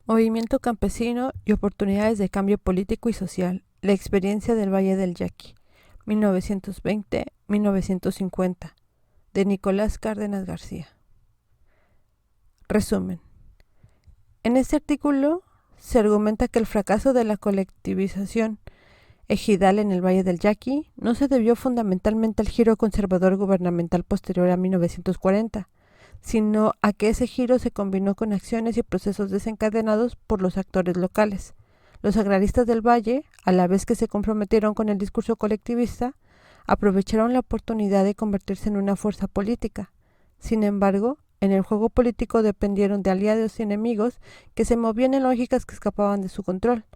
Movimiento campesino y oportunidades de cambio político y social. La experiencia del Valle del Yaqui, 1920-1950, de Nicolás Cárdenas García. Resumen. En este artículo se argumenta que el fracaso de la colectivización ejidal en el Valle del Yaqui no se debió fundamentalmente al giro conservador gubernamental posterior a 1940, sino a que ese giro se combinó con acciones y procesos desencadenados por los actores locales. Los agraristas del Valle, a la vez que se comprometieron con el discurso colectivista, aprovecharon la oportunidad de convertirse en una fuerza política. Sin embargo, en el juego político dependieron de aliados y enemigos que se movían en lógicas que escapaban de su control.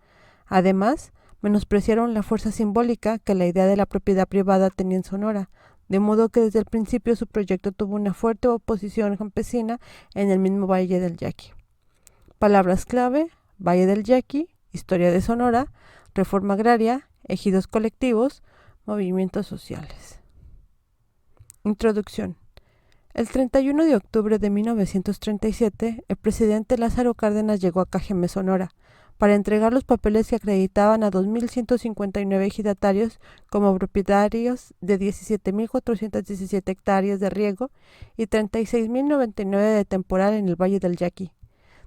Además, menospreciaron la fuerza simbólica que la idea de la propiedad privada tenía en Sonora, de modo que desde el principio su proyecto tuvo una fuerte oposición campesina en el mismo Valle del Yaqui. Palabras clave: Valle del Yaqui, historia de Sonora, reforma agraria, ejidos colectivos, movimientos sociales. Introducción. El 31 de octubre de 1937, el presidente Lázaro Cárdenas llegó a Cajeme, Sonora, para entregar los papeles que acreditaban a 2.159 ejidatarios como propietarios de 17.417 hectáreas de riego y 36.099 de temporal en el Valle del Yaqui.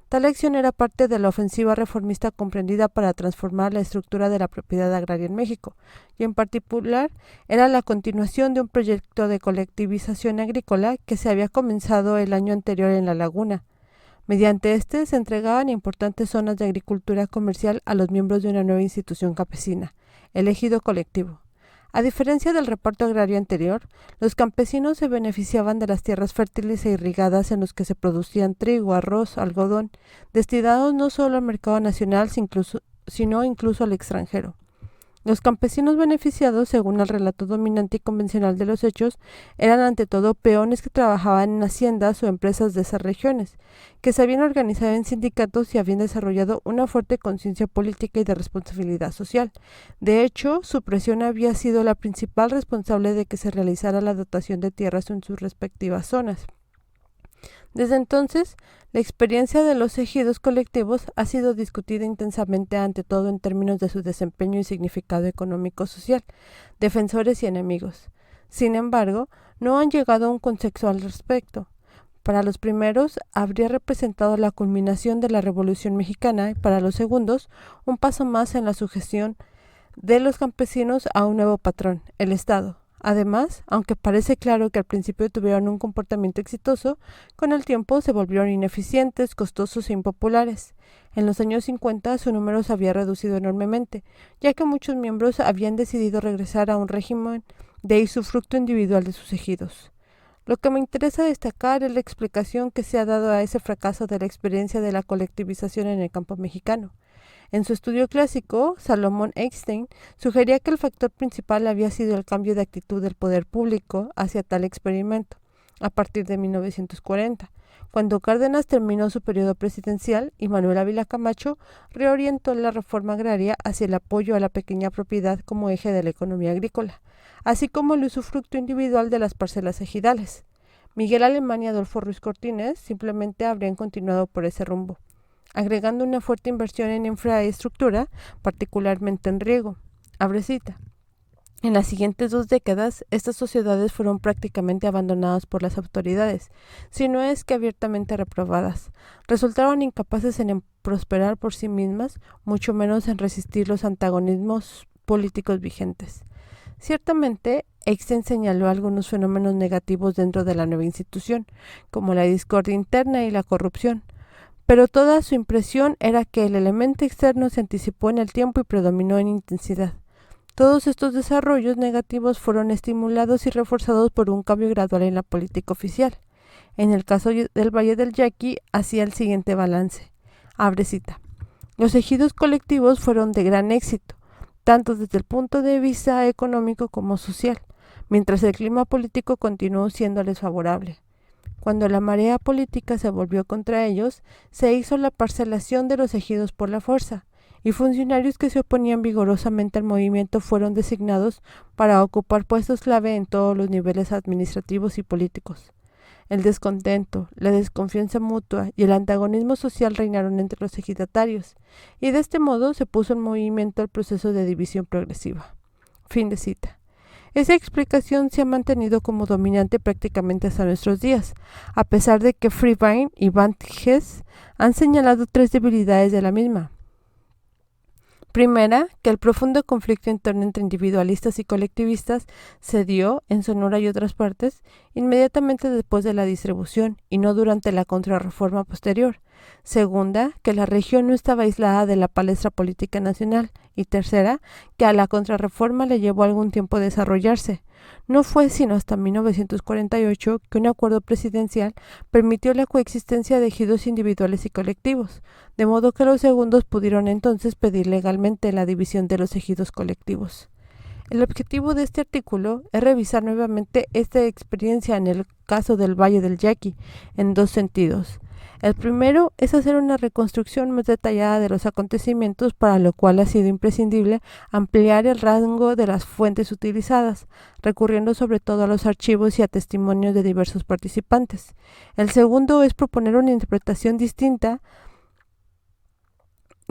Tal acción era parte de la ofensiva reformista comprendida para transformar la estructura de la propiedad agraria en México, y en particular era la continuación de un proyecto de colectivización agrícola que se había comenzado el año anterior en La Laguna. Mediante este se entregaban importantes zonas de agricultura comercial a los miembros de una nueva institución campesina, el ejido colectivo. A diferencia del reparto agrario anterior, los campesinos se beneficiaban de las tierras fértiles e irrigadas en los que se producían trigo, arroz, algodón, destinados no solo al mercado nacional, sino incluso al extranjero. Los campesinos beneficiados, según el relato dominante y convencional de los hechos, eran ante todo peones que trabajaban en haciendas o empresas de esas regiones, que se habían organizado en sindicatos y habían desarrollado una fuerte conciencia política y de responsabilidad social. De hecho, su presión había sido la principal responsable de que se realizara la dotación de tierras en sus respectivas zonas. Desde entonces, la experiencia de los ejidos colectivos ha sido discutida intensamente, ante todo en términos de su desempeño y significado económico-social, defensores y enemigos. Sin embargo, no han llegado a un consenso al respecto. Para los primeros, habría representado la culminación de la Revolución Mexicana y para los segundos, un paso más en la sujeción de los campesinos a un nuevo patrón, el Estado. Además, aunque parece claro que al principio tuvieron un comportamiento exitoso, con el tiempo se volvieron ineficientes, costosos e impopulares. En los años 50 su número se había reducido enormemente, ya que muchos miembros habían decidido regresar a un régimen de usufructo individual de sus ejidos. Lo que me interesa destacar es la explicación que se ha dado a ese fracaso de la experiencia de la colectivización en el campo mexicano. En su estudio clásico, Salomón Eckstein sugería que el factor principal había sido el cambio de actitud del poder público hacia tal experimento, a partir de 1940, cuando Cárdenas terminó su periodo presidencial y Manuel Ávila Camacho reorientó la reforma agraria hacia el apoyo a la pequeña propiedad como eje de la economía agrícola, así como el usufructo individual de las parcelas ejidales. Miguel Alemán y Adolfo Ruiz Cortines simplemente habrían continuado por ese rumbo, agregando una fuerte inversión en infraestructura, particularmente en riego. Abre cita. En las siguientes 2 décadas, estas sociedades fueron prácticamente abandonadas por las autoridades, si no es que abiertamente reprobadas. Resultaron incapaces en prosperar por sí mismas, mucho menos en resistir los antagonismos políticos vigentes. Ciertamente, Eckstein señaló algunos fenómenos negativos dentro de la nueva institución, como la discordia interna y la corrupción, pero toda su impresión era que el elemento externo se anticipó en el tiempo y predominó en intensidad. Todos estos desarrollos negativos fueron estimulados y reforzados por un cambio gradual en la política oficial. En el caso del Valle del Yaqui, hacía el siguiente balance. Abre cita. Los ejidos colectivos fueron de gran éxito, tanto desde el punto de vista económico como social, mientras el clima político continuó siéndoles favorable. Cuando la marea política se volvió contra ellos, se hizo la parcelación de los ejidos por la fuerza, y funcionarios que se oponían vigorosamente al movimiento fueron designados para ocupar puestos clave en todos los niveles administrativos y políticos. El descontento, la desconfianza mutua y el antagonismo social reinaron entre los ejidatarios, y de este modo se puso en movimiento el proceso de división progresiva. Fin de cita. Esa explicación se ha mantenido como dominante prácticamente hasta nuestros días, a pesar de que Friedman y Van Hess han señalado tres debilidades de la misma. Primera, que el profundo conflicto interno entre individualistas y colectivistas se dio, en Sonora y otras partes, inmediatamente después de la distribución y no durante la contrarreforma posterior. Segunda, que la región no estaba aislada de la palestra política nacional. Y tercera, que a la contrarreforma le llevó algún tiempo desarrollarse. No fue sino hasta 1948 que un acuerdo presidencial permitió la coexistencia de ejidos individuales y colectivos, de modo que los segundos pudieron entonces pedir legalmente la división de los ejidos colectivos. El objetivo de este artículo es revisar nuevamente esta experiencia en el caso del Valle del Yaqui, en dos sentidos. El primero es hacer una reconstrucción más detallada de los acontecimientos, para lo cual ha sido imprescindible ampliar el rango de las fuentes utilizadas, recurriendo sobre todo a los archivos y a testimonios de diversos participantes. El segundo es proponer una interpretación distinta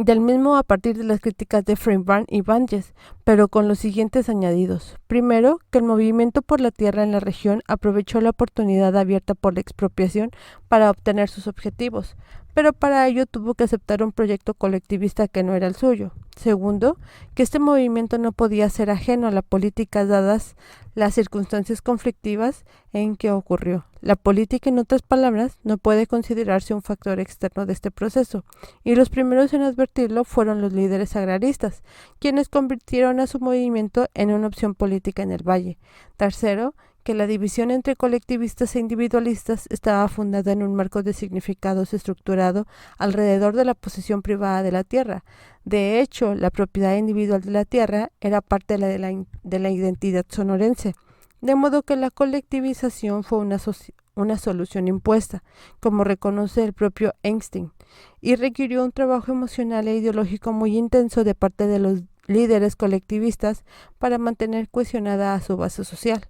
del mismo a partir de las críticas de Friedman y Banges, pero con los siguientes añadidos. Primero, que el movimiento por la tierra en la región aprovechó la oportunidad abierta por la expropiación para obtener sus objetivos, pero para ello tuvo que aceptar un proyecto colectivista que no era el suyo. Segundo, que este movimiento no podía ser ajeno a la política dadas las circunstancias conflictivas en que ocurrió. La política, en otras palabras, no puede considerarse un factor externo de este proceso, y los primeros en advertirlo fueron los líderes agraristas, quienes convirtieron a su movimiento en una opción política en el valle. Tercero, que la división entre colectivistas e individualistas estaba fundada en un marco de significados estructurado alrededor de la posesión privada de la tierra. De hecho, la propiedad individual de la tierra era parte de la identidad sonorense, de modo que la colectivización fue una solución impuesta, como reconoce el propio Einstein, y requirió un trabajo emocional e ideológico muy intenso de parte de los líderes colectivistas para mantener cohesionada a su base social.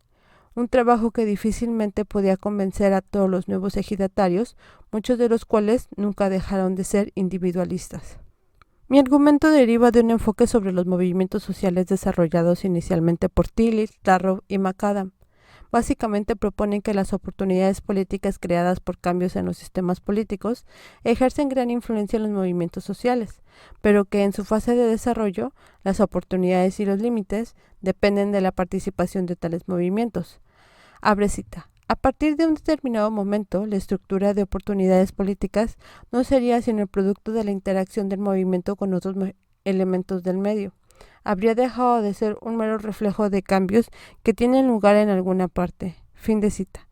Un trabajo que difícilmente podía convencer a todos los nuevos ejidatarios, muchos de los cuales nunca dejaron de ser individualistas. Mi argumento deriva de un enfoque sobre los movimientos sociales desarrollados inicialmente por Tillich, Darrow y McAdam. Básicamente proponen que las oportunidades políticas creadas por cambios en los sistemas políticos ejercen gran influencia en los movimientos sociales, pero que en su fase de desarrollo, las oportunidades y los límites dependen de la participación de tales movimientos. Abre cita. A partir de un determinado momento, la estructura de oportunidades políticas no sería sino el producto de la interacción del movimiento con otros elementos del medio. Habría dejado de ser un mero reflejo de cambios que tienen lugar en alguna parte. Fin de cita.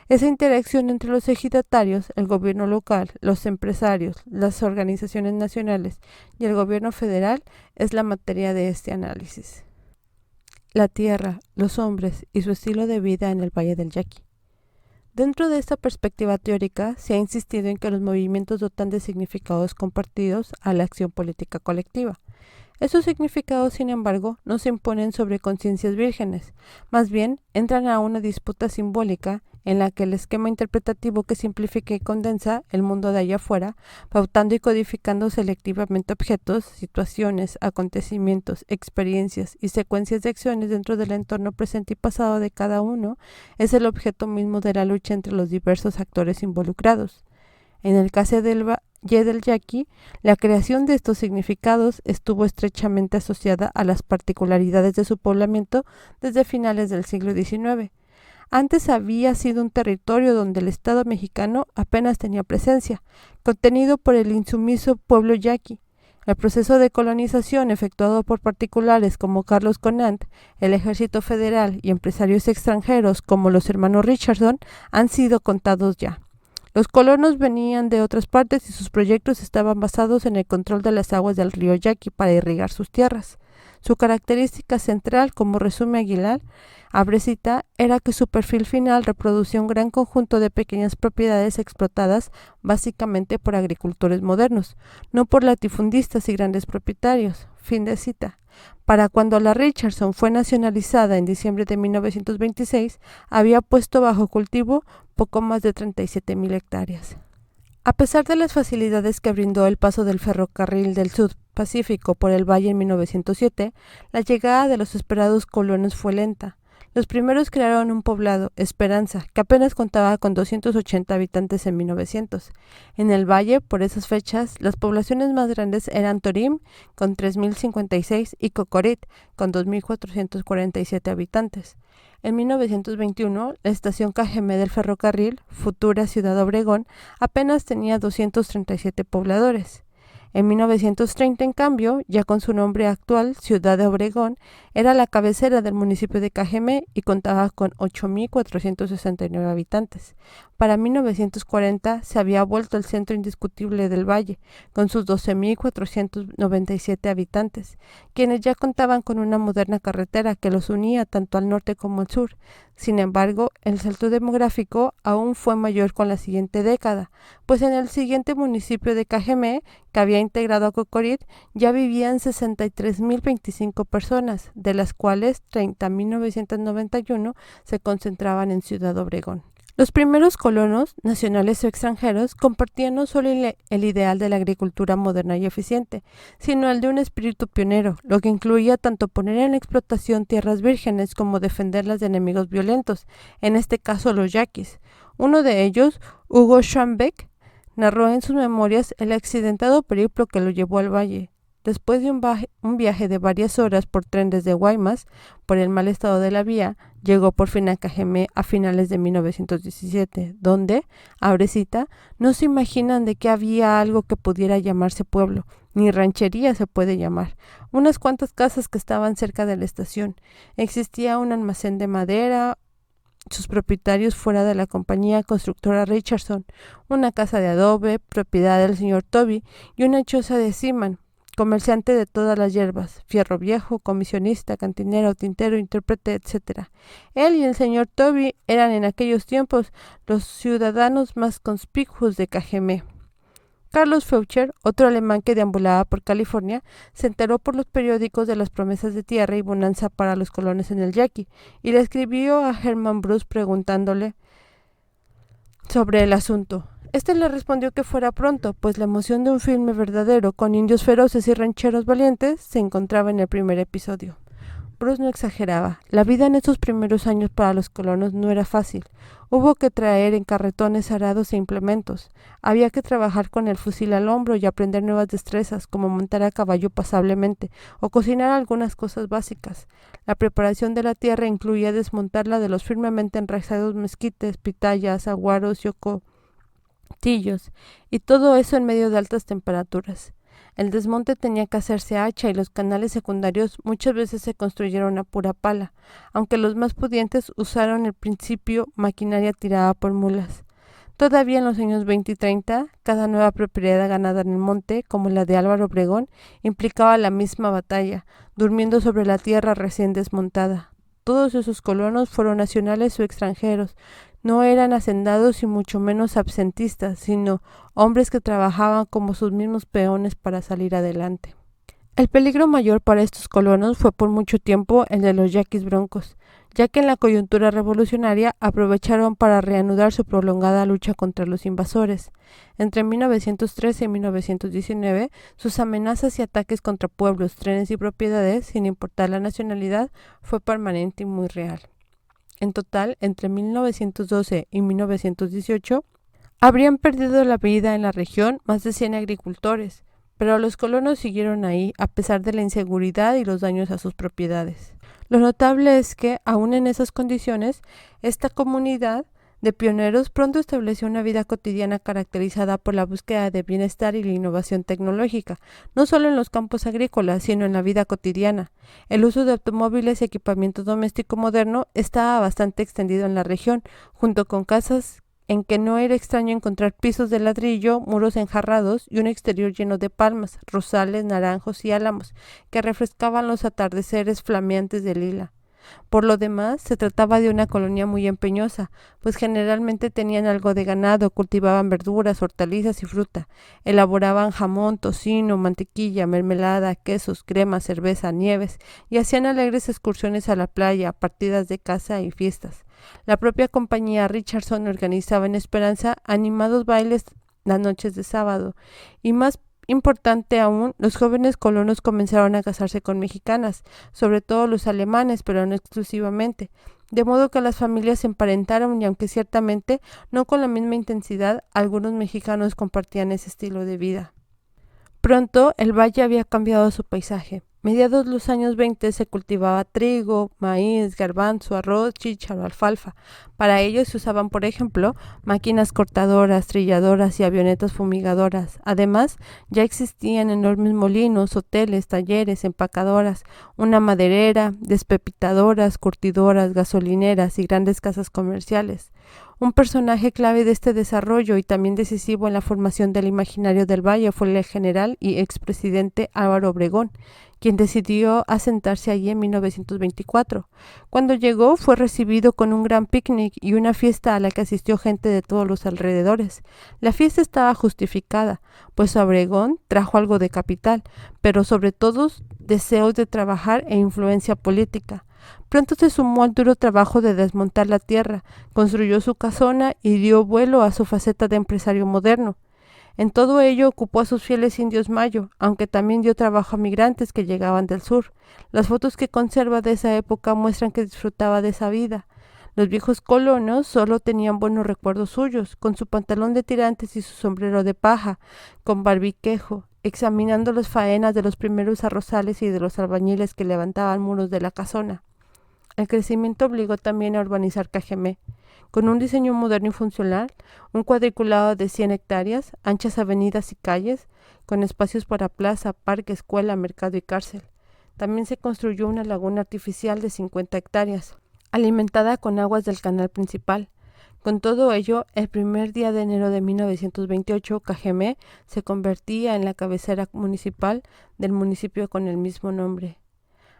Esa interacción entre los ejidatarios, el gobierno local, los empresarios, las organizaciones nacionales y el gobierno federal es la materia de este análisis. La tierra, los hombres y su estilo de vida en el Valle del Yaqui. Dentro de esta perspectiva teórica, se ha insistido en que los movimientos dotan de significados compartidos a la acción política colectiva. Esos significados, sin embargo, no se imponen sobre conciencias vírgenes, más bien entran a una disputa simbólica en la que el esquema interpretativo que simplifica y condensa el mundo de allá afuera, pautando y codificando selectivamente objetos, situaciones, acontecimientos, experiencias y secuencias de acciones dentro del entorno presente y pasado de cada uno, es el objeto mismo de la lucha entre los diversos actores involucrados. En el caso del Valle del Yaqui, la creación de estos significados estuvo estrechamente asociada a las particularidades de su poblamiento desde finales del siglo XIX. Antes había sido un territorio donde el Estado mexicano apenas tenía presencia, contenido por el insumiso pueblo yaqui. El proceso de colonización efectuado por particulares como Carlos Conant, el Ejército Federal y empresarios extranjeros como los hermanos Richardson han sido contados ya. Los colonos venían de otras partes y sus proyectos estaban basados en el control de las aguas del río Yaqui para irrigar sus tierras. Su característica central, como resume Aguilar, abre cita, era que su perfil final reproducía un gran conjunto de pequeñas propiedades explotadas básicamente por agricultores modernos, no por latifundistas y grandes propietarios. Fin de cita. Para cuando la Richardson fue nacionalizada en diciembre de 1926, había puesto bajo cultivo poco más de 37,000 hectáreas. A pesar de las facilidades que brindó el paso del ferrocarril del Sur Pacífico por el valle en 1907, la llegada de los esperados colonos fue lenta. Los primeros crearon un poblado, Esperanza, que apenas contaba con 280 habitantes en 1900. En el valle, por esas fechas, las poblaciones más grandes eran Torim, con 3,056, y Cocorit, con 2,447 habitantes. En 1921, la estación Cajeme del ferrocarril, futura Ciudad Obregón, apenas tenía 237 pobladores. En 1930, en cambio, ya con su nombre actual, Ciudad de Obregón, era la cabecera del municipio de Cajeme y contaba con 8,469 habitantes. Para 1940 se había vuelto el centro indiscutible del valle, con sus 12,497 habitantes, quienes ya contaban con una moderna carretera que los unía tanto al norte como al sur. Sin embargo, el salto demográfico aún fue mayor con la siguiente década, pues en el siguiente municipio de Cajeme, que había integrado a Cocorit, ya vivían 63,025 personas, de las cuales 30,991 se concentraban en Ciudad Obregón. Los primeros colonos, nacionales o extranjeros, compartían no solo el ideal de la agricultura moderna y eficiente, sino el de un espíritu pionero, lo que incluía tanto poner en explotación tierras vírgenes como defenderlas de enemigos violentos, en este caso los yaquis. Uno de ellos, Hugo Schwambeck, narró en sus memorias el accidentado periplo que lo llevó al valle. Después de un viaje de varias horas por tren desde Guaymas, por el mal estado de la vía, llegó por fin a Cajeme a finales de 1917, donde, abre cita, no se imaginan de que había algo que pudiera llamarse pueblo, ni ranchería se puede llamar, unas cuantas casas que estaban cerca de la estación. Existía un almacén de madera, sus propietarios fuera de la compañía constructora Richardson, una casa de adobe, propiedad del señor Toby, y una choza de Seaman, comerciante de todas las hierbas, fierro viejo, comisionista, cantinero, tintero, intérprete, etc. Él y el señor Toby eran en aquellos tiempos los ciudadanos más conspicuos de Cajeme. Carlos Feucher, otro alemán que deambulaba por California, se enteró por los periódicos de las promesas de tierra y bonanza para los colonos en el Yaqui, y le escribió a Hermann Bruce preguntándole sobre el asunto. Este le respondió que fuera pronto, pues la emoción de un filme verdadero con indios feroces y rancheros valientes se encontraba en el primer episodio. Bruce no exageraba. La vida en esos primeros años para los colonos no era fácil. Hubo que traer en carretones arados e implementos. Había que trabajar con el fusil al hombro y aprender nuevas destrezas, como montar a caballo pasablemente o cocinar algunas cosas básicas. La preparación de la tierra incluía desmontarla de los firmemente enraizados mezquites, pitayas, aguaros y ocotillos, y todo eso en medio de altas temperaturas. El desmonte tenía que hacerse a hacha y los canales secundarios muchas veces se construyeron a pura pala, aunque los más pudientes usaron al principio maquinaria tirada por mulas. Todavía en los años 20 y 30, cada nueva propiedad ganada en el monte, como la de Álvaro Obregón, implicaba la misma batalla, durmiendo sobre la tierra recién desmontada. Todos esos colonos fueron nacionales o extranjeros. No eran hacendados y mucho menos absentistas, sino hombres que trabajaban como sus mismos peones para salir adelante. El peligro mayor para estos colonos fue por mucho tiempo el de los yaquis broncos, ya que en la coyuntura revolucionaria aprovecharon para reanudar su prolongada lucha contra los invasores. Entre 1913 y 1919, sus amenazas y ataques contra pueblos, trenes y propiedades, sin importar la nacionalidad, fue permanente y muy real. En total, entre 1912 y 1918, habrían perdido la vida en la región más de 100 agricultores, pero los colonos siguieron ahí a pesar de la inseguridad y los daños a sus propiedades. Lo notable es que, aún en esas condiciones, esta comunidad de pioneros pronto estableció una vida cotidiana caracterizada por la búsqueda de bienestar y la innovación tecnológica, no solo en los campos agrícolas, sino en la vida cotidiana. El uso de automóviles y equipamiento doméstico moderno estaba bastante extendido en la región, junto con casas en que no era extraño encontrar pisos de ladrillo, muros enjarrados y un exterior lleno de palmas, rosales, naranjos y álamos, que refrescaban los atardeceres flameantes de lila. Por lo demás, se trataba de una colonia muy empeñosa, pues generalmente tenían algo de ganado, cultivaban verduras, hortalizas y fruta, elaboraban jamón, tocino, mantequilla, mermelada, quesos, crema, cerveza, nieves, y hacían alegres excursiones a la playa, partidas de caza y fiestas. La propia compañía Richardson organizaba en Esperanza animados bailes las noches de sábado, y más importante aún, los jóvenes colonos comenzaron a casarse con mexicanas, sobre todo los alemanes, pero no exclusivamente, de modo que las familias se emparentaron y aunque ciertamente no con la misma intensidad, algunos mexicanos compartían ese estilo de vida. Pronto el valle había cambiado su paisaje. Mediados de los años 20 se cultivaba trigo, maíz, garbanzo, arroz, chícharo, alfalfa. Para ello se usaban, por ejemplo, máquinas cortadoras, trilladoras y avionetas fumigadoras. Además, ya existían enormes molinos, hoteles, talleres, empacadoras, una maderera, despepitadoras, curtidoras, gasolineras y grandes casas comerciales. Un personaje clave de este desarrollo y también decisivo en la formación del imaginario del Valle fue el general y expresidente Álvaro Obregón, quien decidió asentarse allí en 1924. Cuando llegó fue recibido con un gran picnic y una fiesta a la que asistió gente de todos los alrededores. La fiesta estaba justificada, pues Obregón trajo algo de capital, pero sobre todo deseos de trabajar e influencia política. Pronto se sumó al duro trabajo de desmontar la tierra, construyó su casona y dio vuelo a su faceta de empresario moderno. En todo ello ocupó a sus fieles indios mayo, aunque también dio trabajo a migrantes que llegaban del sur. Las fotos que conserva de esa época muestran que disfrutaba de esa vida. Los viejos colonos solo tenían buenos recuerdos suyos, con su pantalón de tirantes y su sombrero de paja, con barbiquejo, examinando las faenas de los primeros arrozales y de los albañiles que levantaban muros de la casona. El crecimiento obligó también a urbanizar Cajemé, con un diseño moderno y funcional, un cuadriculado de 100 hectáreas, anchas avenidas y calles, con espacios para plaza, parque, escuela, mercado y cárcel. También se construyó una laguna artificial de 50 hectáreas, alimentada con aguas del canal principal. Con todo ello, el primer día de enero de 1928, Cajemé se convertía en la cabecera municipal del municipio con el mismo nombre.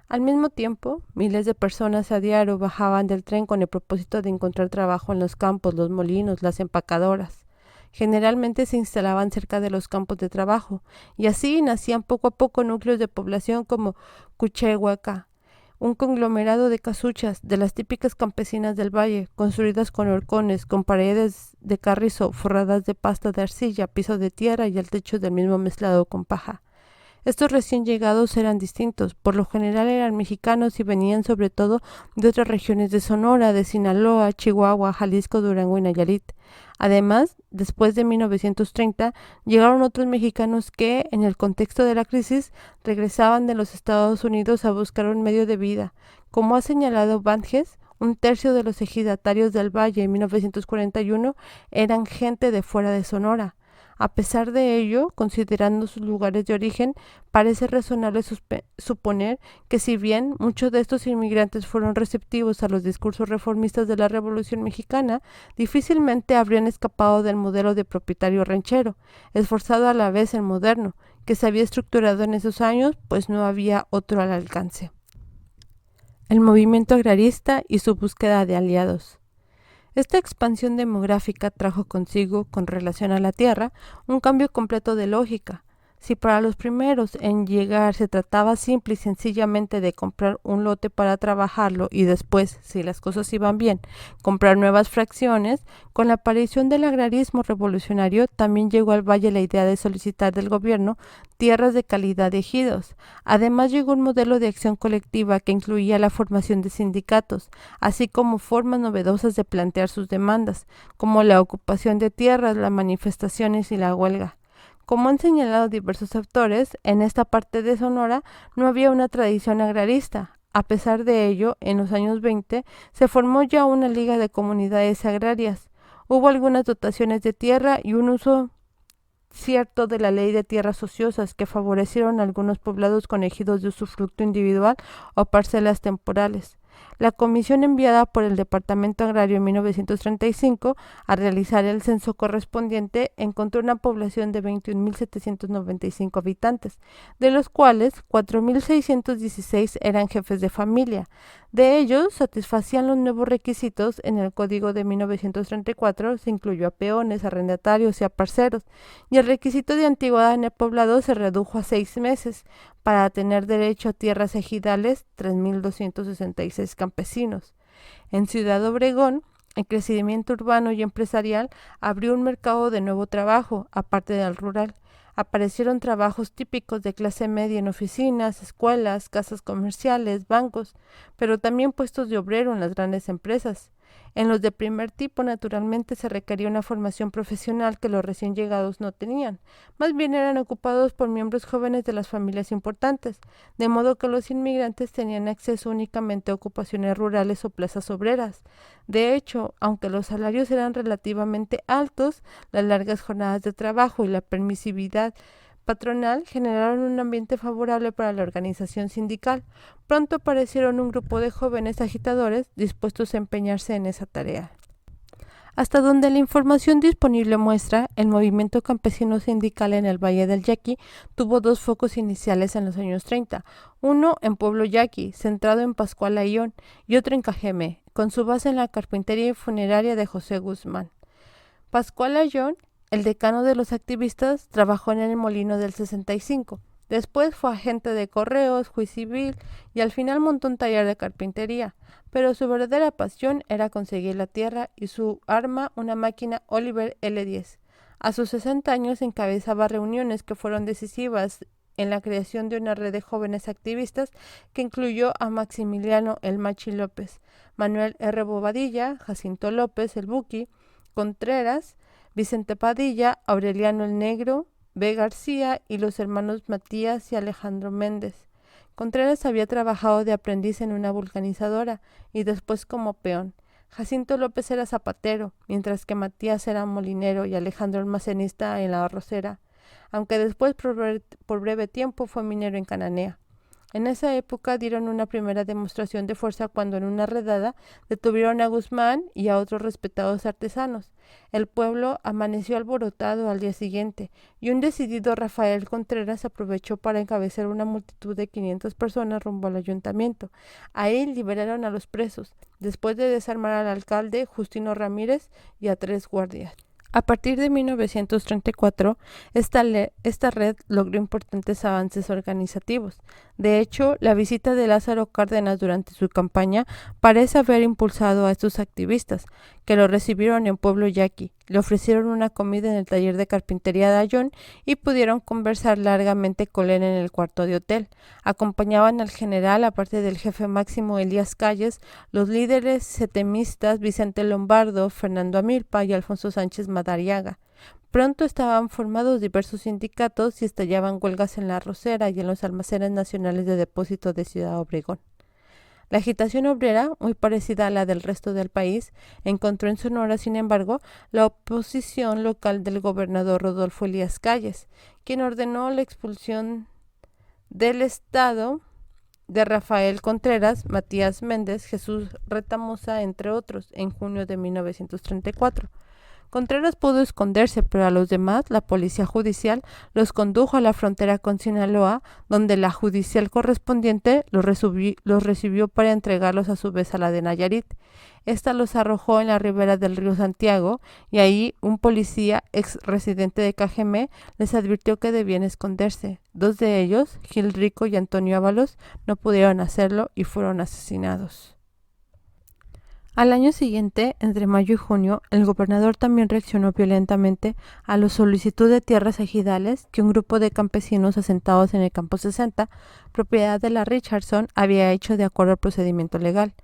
Al mismo tiempo, miles de personas a diario bajaban del tren con el propósito de encontrar trabajo en los campos, los molinos, las empacadoras. Generalmente se instalaban cerca de los campos de trabajo, y así nacían poco a poco núcleos de población como Cuchehuaca, un conglomerado de casuchas, de las típicas campesinas del valle, construidas con horcones, con paredes de carrizo forradas de pasta de arcilla, piso de tierra y el techo del mismo mezclado con paja. Estos recién llegados eran distintos, por lo general eran mexicanos y venían sobre todo de otras regiones de Sonora, de Sinaloa, Chihuahua, Jalisco, Durango y Nayarit. Además, después de 1930, llegaron otros mexicanos que, en el contexto de la crisis, regresaban de los Estados Unidos a buscar un medio de vida. Como ha señalado Banges, un tercio de los ejidatarios del Valle en 1941 eran gente de fuera de Sonora. A pesar de ello, considerando sus lugares de origen, parece razonable suponer que si bien muchos de estos inmigrantes fueron receptivos a los discursos reformistas de la Revolución Mexicana, difícilmente habrían escapado del modelo de propietario ranchero, esforzado a la vez en moderno, que se había estructurado en esos años, pues no había otro al alcance. El movimiento agrarista y su búsqueda de aliados. Esta expansión demográfica trajo consigo, con relación a la tierra, un cambio completo de lógica. Si para los primeros en llegar se trataba simple y sencillamente de comprar un lote para trabajarlo y después, si las cosas iban bien, comprar nuevas fracciones, con la aparición del agrarismo revolucionario también llegó al valle la idea de solicitar del gobierno tierras de calidad de ejidos. Además llegó un modelo de acción colectiva que incluía la formación de sindicatos, así como formas novedosas de plantear sus demandas, como la ocupación de tierras, las manifestaciones y la huelga. Como han señalado diversos autores, en esta parte de Sonora no había una tradición agrarista. A pesar de ello, en los años 20 se formó ya una liga de comunidades agrarias. Hubo algunas dotaciones de tierra y un uso cierto de la ley de tierras ociosas que favorecieron a algunos poblados con ejidos de usufructo individual o parcelas temporales. La comisión enviada por el Departamento Agrario en 1935 a realizar el censo correspondiente encontró una población de 21.795 habitantes, de los cuales 4.616 eran jefes de familia. De ellos, satisfacían los nuevos requisitos. En el Código de 1934 se incluyó a peones, arrendatarios y a parceros, y el requisito de antigüedad en el poblado se redujo a 6 meses. Para tener derecho a tierras ejidales, 3.266 campesinos. En Ciudad Obregón, el crecimiento urbano y empresarial abrió un mercado de nuevo trabajo, aparte del rural. Aparecieron trabajos típicos de clase media en oficinas, escuelas, casas comerciales, bancos, pero también puestos de obrero en las grandes empresas. En los de primer tipo, naturalmente, se requería una formación profesional que los recién llegados no tenían. Más bien eran ocupados por miembros jóvenes de las familias importantes, de modo que los inmigrantes tenían acceso únicamente a ocupaciones rurales o plazas obreras. De hecho, aunque los salarios eran relativamente altos, las largas jornadas de trabajo y la permisividad patronal generaron un ambiente favorable para la organización sindical. Pronto aparecieron un grupo de jóvenes agitadores dispuestos a empeñarse en esa tarea. Hasta donde la información disponible muestra, el movimiento campesino sindical en el Valle del Yaqui tuvo dos focos iniciales en los años 30, uno en Pueblo Yaqui, centrado en Pascual Ayllón, y otro en Cajeme, con su base en la carpintería y funeraria de José Guzmán. Pascual Ayllón, el decano de los activistas, trabajó en el molino del 65. Después fue agente de correos, juez civil y al final montó un taller de carpintería. Pero su verdadera pasión era conseguir la tierra y su arma una máquina Oliver L10. A sus 60 años encabezaba reuniones que fueron decisivas en la creación de una red de jóvenes activistas que incluyó a Maximiliano El Machi López, Manuel R. Bobadilla, Jacinto López El Buki, Contreras, Vicente Padilla, Aureliano el Negro, B. García y los hermanos Matías y Alejandro Méndez. Contreras había trabajado de aprendiz en una vulcanizadora y después como peón. Jacinto López era zapatero, mientras que Matías era molinero y Alejandro almacenista en la arrocera, aunque después por breve tiempo fue minero en Cananea. En esa época dieron una primera demostración de fuerza cuando en una redada detuvieron a Guzmán y a otros respetados artesanos. El pueblo amaneció alborotado al día siguiente y un decidido Rafael Contreras aprovechó para encabezar una multitud de 500 personas rumbo al ayuntamiento. Ahí liberaron a los presos, después de desarmar al alcalde Justino Ramírez y a 3 guardias. A partir de 1934, esta red logró importantes avances organizativos. De hecho, la visita de Lázaro Cárdenas durante su campaña parece haber impulsado a estos activistas, que lo recibieron en Pueblo Yaqui, le ofrecieron una comida en el taller de carpintería de Ayllón y pudieron conversar largamente con él en el cuarto de hotel. Acompañaban al general, aparte del jefe máximo Elías Calles, los líderes setemistas Vicente Lombardo, Fernando Amilpa y Alfonso Sánchez Madariaga. Pronto estaban formados diversos sindicatos y estallaban huelgas en la arrocera y en los almacenes nacionales de depósito de Ciudad Obregón. La agitación obrera, muy parecida a la del resto del país, encontró en Sonora, sin embargo, la oposición local del gobernador Rodolfo Elías Calles, quien ordenó la expulsión del Estado de Rafael Contreras, Matías Méndez, Jesús Retamosa, entre otros, en junio de 1934. Contreras pudo esconderse, pero a los demás la policía judicial los condujo a la frontera con Sinaloa, donde la judicial correspondiente los recibió para entregarlos a su vez a la de Nayarit. Esta los arrojó en la ribera del río Santiago y ahí un policía ex residente de Cajeme les advirtió que debían esconderse. 2 de ellos, Gil Rico y Antonio Ábalos, no pudieron hacerlo y fueron asesinados. Al año siguiente, entre mayo y junio, el gobernador también reaccionó violentamente a la solicitud de tierras ejidales que un grupo de campesinos asentados en el Campo 60, propiedad de la Richardson, había hecho de acuerdo al procedimiento legal.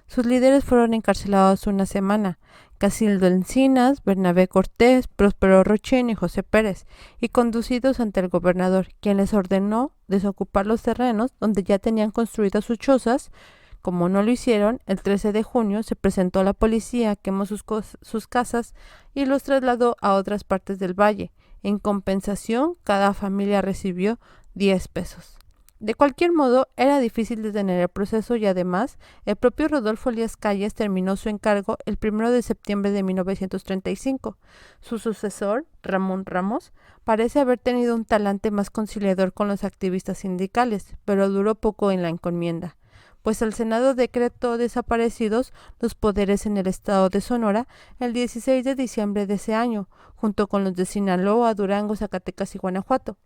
Sus líderes fueron encarcelados una semana: Casildo Encinas, Bernabé Cortés, Próspero Rochín y José Pérez, y conducidos ante el gobernador, quien les ordenó desocupar los terrenos donde ya tenían construidas sus chozas. Como no lo hicieron, el 13 de junio se presentó la policía, quemó sus casas y los trasladó a otras partes del valle. En compensación, cada familia recibió 10 pesos. De cualquier modo, era difícil detener el proceso y además, el propio Rodolfo Elías Calles terminó su encargo el 1 de septiembre de 1935. Su sucesor, Ramón Ramos, parece haber tenido un talante más conciliador con los activistas sindicales, pero duró poco en la encomienda, pues el Senado decretó desaparecidos los poderes en el estado de Sonora el 16 de diciembre de ese año, junto con los de Sinaloa, Durango, Zacatecas y Guanajuato.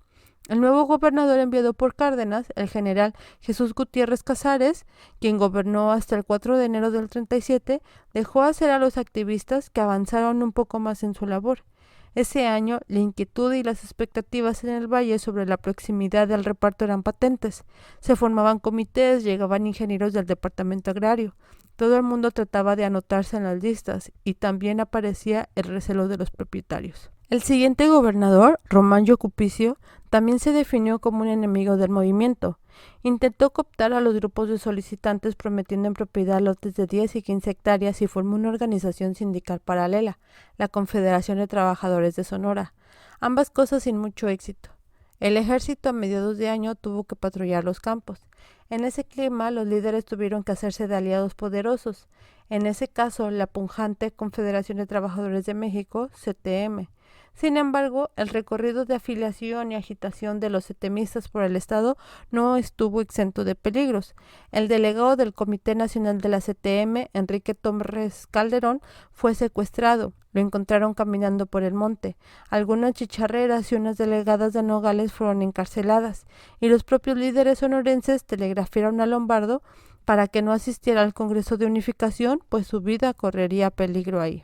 El nuevo gobernador enviado por Cárdenas, el general Jesús Gutiérrez Casares, quien gobernó hasta el 4 de enero del 37, dejó hacer a los activistas que avanzaron un poco más en su labor. Ese año, la inquietud y las expectativas en el valle sobre la proximidad del reparto eran patentes. Se formaban comités, llegaban ingenieros del departamento agrario. Todo el mundo trataba de anotarse en las listas y también aparecía el recelo de los propietarios. El siguiente gobernador, Román Yocupicio, también se definió como un enemigo del movimiento. Intentó cooptar a los grupos de solicitantes prometiendo en propiedad lotes de 10 y 15 hectáreas y formó una organización sindical paralela, la Confederación de Trabajadores de Sonora. Ambas cosas sin mucho éxito. El ejército a mediados de año tuvo que patrullar los campos. En ese clima, los líderes tuvieron que hacerse de aliados poderosos. En ese caso, la pujante Confederación de Trabajadores de México, CTM. Sin embargo, el recorrido de afiliación y agitación de los setemistas por el Estado no estuvo exento de peligros. El delegado del Comité Nacional de la CTM, Enrique Torres Calderón, fue secuestrado. Lo encontraron caminando por el monte. Algunas chicharreras y unas delegadas de Nogales fueron encarceladas, y los propios líderes sonorenses telegrafiaron a Lombardo para que no asistiera al Congreso de Unificación, pues su vida correría peligro ahí.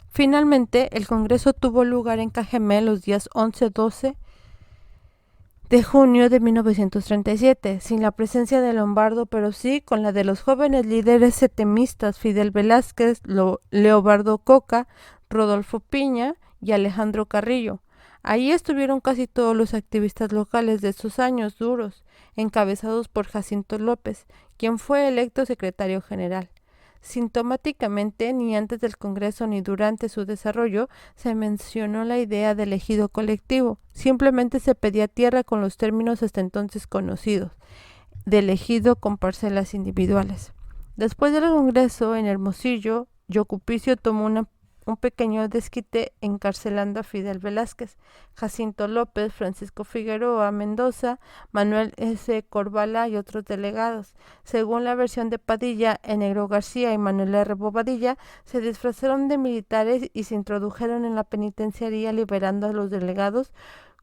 Finalmente, el Congreso tuvo lugar en Cajemé los días 11-12 de junio de 1937, sin la presencia de Lombardo, pero sí con la de los jóvenes líderes setemistas Fidel Velázquez, Leobardo Coca, Rodolfo Piña y Alejandro Carrillo. Ahí estuvieron casi todos los activistas locales de esos años duros, encabezados por Jacinto López, quien fue electo secretario general. Sintomáticamente, ni antes del Congreso ni durante su desarrollo se mencionó la idea del ejido colectivo, simplemente se pedía tierra con los términos hasta entonces conocidos, del ejido con parcelas individuales. Después del Congreso, en Hermosillo, Yocupicio tomó un pequeño desquite encarcelando a Fidel Velázquez, Jacinto López, Francisco Figueroa Mendoza, Manuel S. Corvala y otros delegados. Según la versión de Padilla, Enegro García y Manuel R. Bobadilla se disfrazaron de militares y se introdujeron en la penitenciaría liberando a los delegados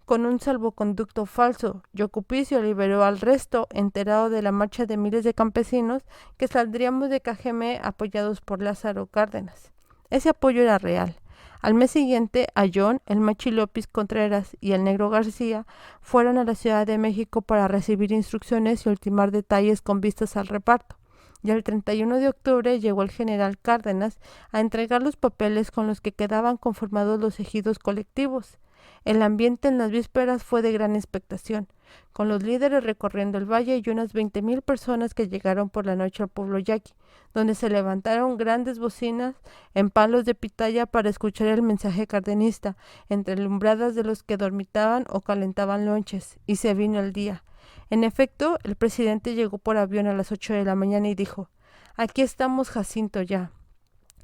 con un salvoconducto falso. Yocupicio liberó al resto, enterado de la marcha de miles de campesinos que saldríamos de Cajemé apoyados por Lázaro Cárdenas. Ese apoyo era real. Al mes siguiente, Ayón, el Machi López Contreras y el Negro García fueron a la Ciudad de México para recibir instrucciones y ultimar detalles con vistas al reparto. Y el 31 de octubre llegó el general Cárdenas a entregar los papeles con los que quedaban conformados los ejidos colectivos. El ambiente en las vísperas fue de gran expectación, con los líderes recorriendo el valle y unas 20,000 personas que llegaron por la noche al pueblo yaqui, donde se levantaron grandes bocinas en palos de pitaya para escuchar el mensaje cardenista, entre alumbradas de los que dormitaban o calentaban lonches, y se vino el día. En efecto, el presidente llegó por avión a las 8 de la mañana y dijo: «Aquí estamos, Jacinto, ya».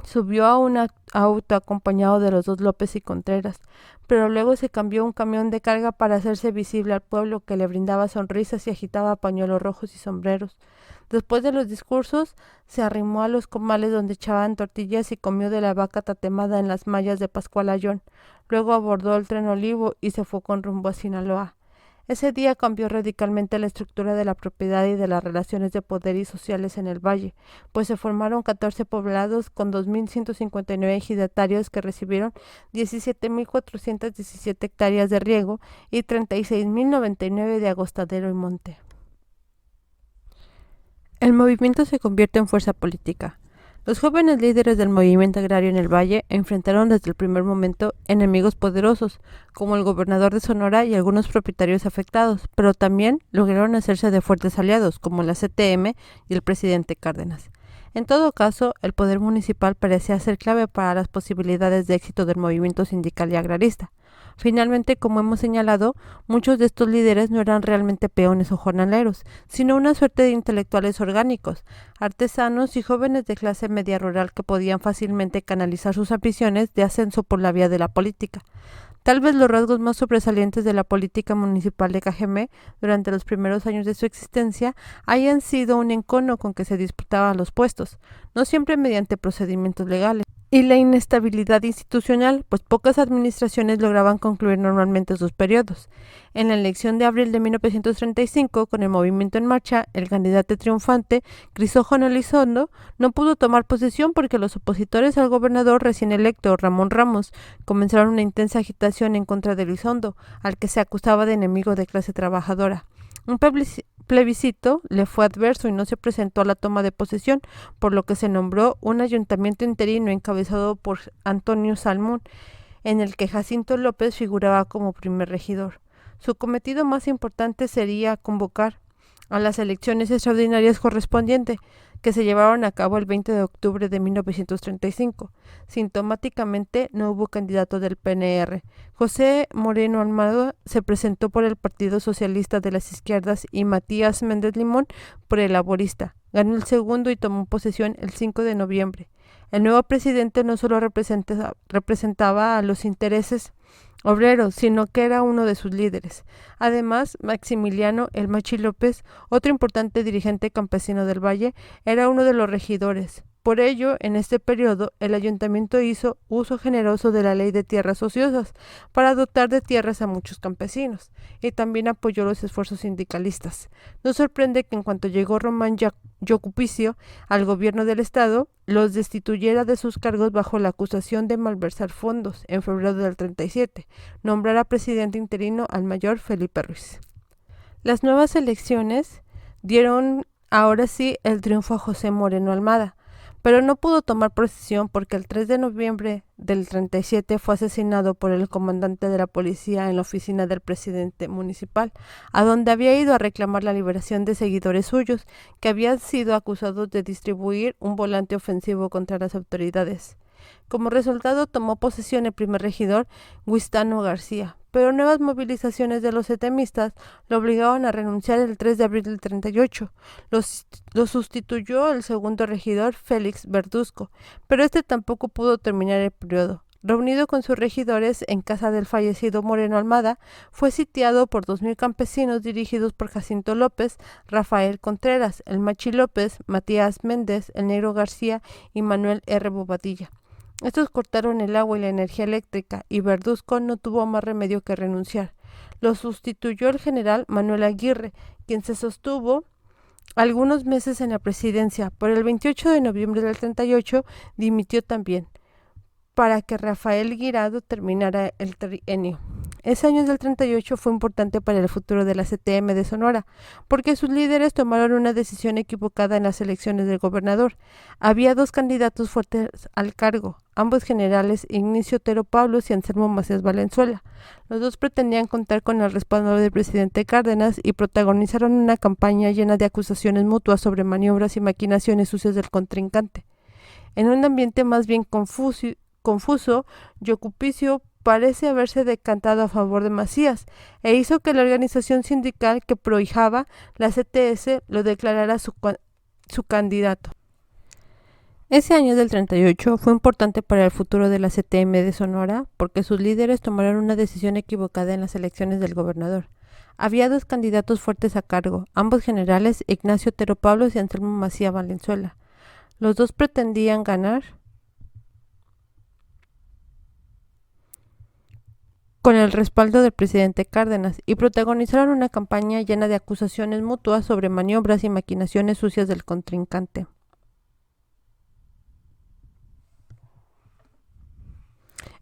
Subió a un auto acompañado de los dos López y Contreras, pero luego se cambió un camión de carga para hacerse visible al pueblo, que le brindaba sonrisas y agitaba pañuelos rojos y sombreros. Después de los discursos, se arrimó a los comales donde echaban tortillas y comió de la vaca tatemada en las mallas de Pascual Ayón. Luego abordó el tren Olivo y se fue con rumbo a Sinaloa. Ese día cambió radicalmente la estructura de la propiedad y de las relaciones de poder y sociales en el valle, pues se formaron 14 poblados con 2,159 ejidatarios que recibieron 17,417 hectáreas de riego y 36,099 de agostadero y monte. El movimiento se convierte en fuerza política. Los jóvenes líderes del movimiento agrario en el Valle enfrentaron desde el primer momento enemigos poderosos, como el gobernador de Sonora y algunos propietarios afectados, pero también lograron hacerse de fuertes aliados, como la CTM y el presidente Cárdenas. En todo caso, el poder municipal parecía ser clave para las posibilidades de éxito del movimiento sindical y agrarista. Finalmente, como hemos señalado, muchos de estos líderes no eran realmente peones o jornaleros, sino una suerte de intelectuales orgánicos, artesanos y jóvenes de clase media rural que podían fácilmente canalizar sus ambiciones de ascenso por la vía de la política. Tal vez los rasgos más sobresalientes de la política municipal de Cajeme durante los primeros años de su existencia hayan sido un encono con que se disputaban los puestos, no siempre mediante procedimientos legales, y la inestabilidad institucional, pues pocas administraciones lograban concluir normalmente sus periodos. En la elección de abril de 1935, con el movimiento en marcha, el candidato triunfante, Crisóstomo Elizondo, no pudo tomar posesión porque los opositores al gobernador recién electo, Ramón Ramos, comenzaron una intensa agitación en contra de Elizondo, al que se acusaba de enemigo de clase trabajadora. Un plebiscito le fue adverso y no se presentó a la toma de posesión, por lo que se nombró un ayuntamiento interino encabezado por Antonio Salmón, en el que Jacinto López figuraba como primer regidor. Su cometido más importante sería convocar a las elecciones extraordinarias correspondientes, que se llevaron a cabo el 20 de octubre de 1935. Sintomáticamente no hubo candidato del PNR. José Moreno Almada se presentó por el Partido Socialista de las Izquierdas y Matías Méndez Limón por el Laborista. Ganó el segundo y tomó posesión el 5 de noviembre. El nuevo presidente no solo representaba a los intereses obreros, sino que era uno de sus líderes. Además, Maximiliano El Machi López, otro importante dirigente campesino del Valle, era uno de los regidores. Por ello, en este periodo, el ayuntamiento hizo uso generoso de la ley de tierras ociosas para dotar de tierras a muchos campesinos, y también apoyó los esfuerzos sindicalistas. No sorprende que en cuanto llegó Román Yocupicio al gobierno del estado, los destituyera de sus cargos bajo la acusación de malversar fondos en febrero del 37, nombrara presidente interino al mayor Felipe Ruiz. Las nuevas elecciones dieron ahora sí el triunfo a José Moreno Almada, pero no pudo tomar posesión porque el 3 de noviembre del 37 fue asesinado por el comandante de la policía en la oficina del presidente municipal, a donde había ido a reclamar la liberación de seguidores suyos que habían sido acusados de distribuir un volante ofensivo contra las autoridades. Como resultado, tomó posesión el primer regidor, Guistano García, pero nuevas movilizaciones de los setemistas lo obligaron a renunciar el 3 de abril del 38. Lo sustituyó el segundo regidor, Félix Verduzco, pero este tampoco pudo terminar el periodo. Reunido con sus regidores en casa del fallecido Moreno Almada, fue sitiado por 2.000 campesinos dirigidos por Jacinto López, Rafael Contreras, el Machi López, Matías Méndez, el Negro García y Manuel R. Bobadilla. Estos cortaron el agua y la energía eléctrica y Verduzco no tuvo más remedio que renunciar. Lo sustituyó el general Manuel Aguirre, quien se sostuvo algunos meses en la presidencia. Por el 28 de noviembre del 38 dimitió también, para que Rafael Guirado terminara el trienio. Ese año del 38 fue importante para el futuro de la CTM de Sonora, porque sus líderes tomaron una decisión equivocada en las elecciones del gobernador. Había dos candidatos fuertes al cargo, ambos generales, Ignacio Otero Pablos y Anselmo Macías Valenzuela. Los dos pretendían contar con el respaldo del presidente Cárdenas y protagonizaron una campaña llena de acusaciones mutuas sobre maniobras y maquinaciones sucias del contrincante. En un ambiente más bien confuso, Yocupicio parece haberse decantado a favor de Macías e hizo que la organización sindical que prohijaba la CTS lo declarara su candidato. Ese año del 38 fue importante para el futuro de la CTM de Sonora porque sus líderes tomaron una decisión equivocada en las elecciones del gobernador. Había dos candidatos fuertes a cargo, ambos generales, Ignacio Otero Pablos y Anselmo Macías Valenzuela. Los dos pretendían ganar con el respaldo del presidente Cárdenas y protagonizaron una campaña llena de acusaciones mutuas sobre maniobras y maquinaciones sucias del contrincante.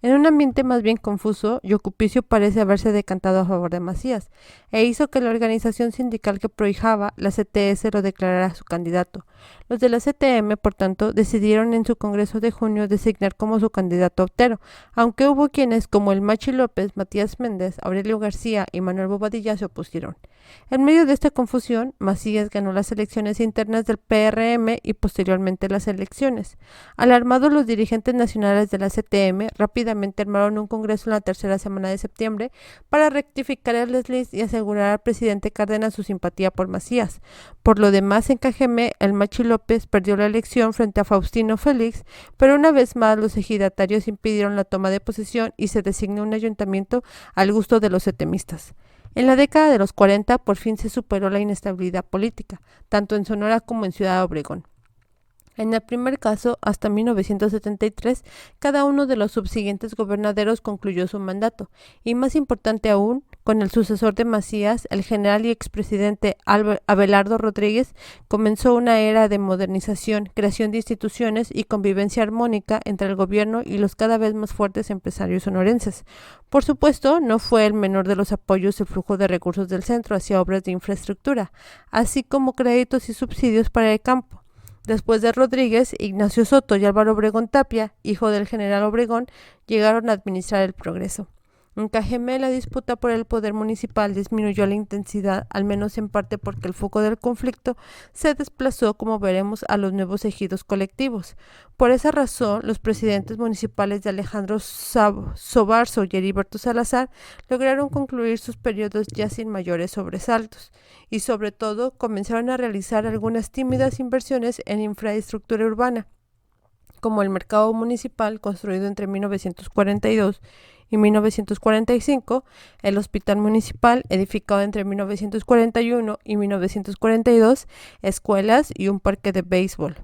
En un ambiente más bien confuso, Yocupicio parece haberse decantado a favor de Macías e hizo que la organización sindical que prohijaba la CTS lo declarara su candidato. Los de la CTM, por tanto, decidieron en su congreso de junio designar como su candidato a Otero, aunque hubo quienes, como el Machi López, Matías Méndez, Aurelio García y Manuel Bobadilla, se opusieron. En medio de esta confusión, Macías ganó las elecciones internas del PRM y posteriormente las elecciones. Alarmados, los dirigentes nacionales de la CTM rápidamente rápidamente armaron un congreso en la tercera semana de septiembre para rectificar el desliz y asegurar al presidente Cárdenas su simpatía por Macías. Por lo demás, en Cajeme, el Machi López perdió la elección frente a Faustino Félix, pero una vez más los ejidatarios impidieron la toma de posesión y se designó un ayuntamiento al gusto de los setemistas. En la década de los 40 por fin se superó la inestabilidad política, tanto en Sonora como en Ciudad Obregón. En el primer caso, hasta 1973, cada uno de los subsiguientes gobernaderos concluyó su mandato, y más importante aún, con el sucesor de Macías, el general y expresidente Abelardo Rodríguez, comenzó una era de modernización, creación de instituciones y convivencia armónica entre el gobierno y los cada vez más fuertes empresarios sonorenses. Por supuesto, no fue el menor de los apoyos el flujo de recursos del centro hacia obras de infraestructura, así como créditos y subsidios para el campo. Después de Rodríguez, Ignacio Soto y Álvaro Obregón Tapia, hijo del general Obregón, llegaron a administrar el progreso. En Cajeme, la disputa por el poder municipal disminuyó la intensidad, al menos en parte porque el foco del conflicto se desplazó, como veremos, a los nuevos ejidos colectivos. Por esa razón, los presidentes municipales de Alejandro Sobarzo y Heriberto Salazar lograron concluir sus periodos ya sin mayores sobresaltos y, sobre todo, comenzaron a realizar algunas tímidas inversiones en infraestructura urbana, como el mercado municipal construido entre 1942 y 1945, el hospital municipal edificado entre 1941 y 1942, escuelas y un parque de béisbol.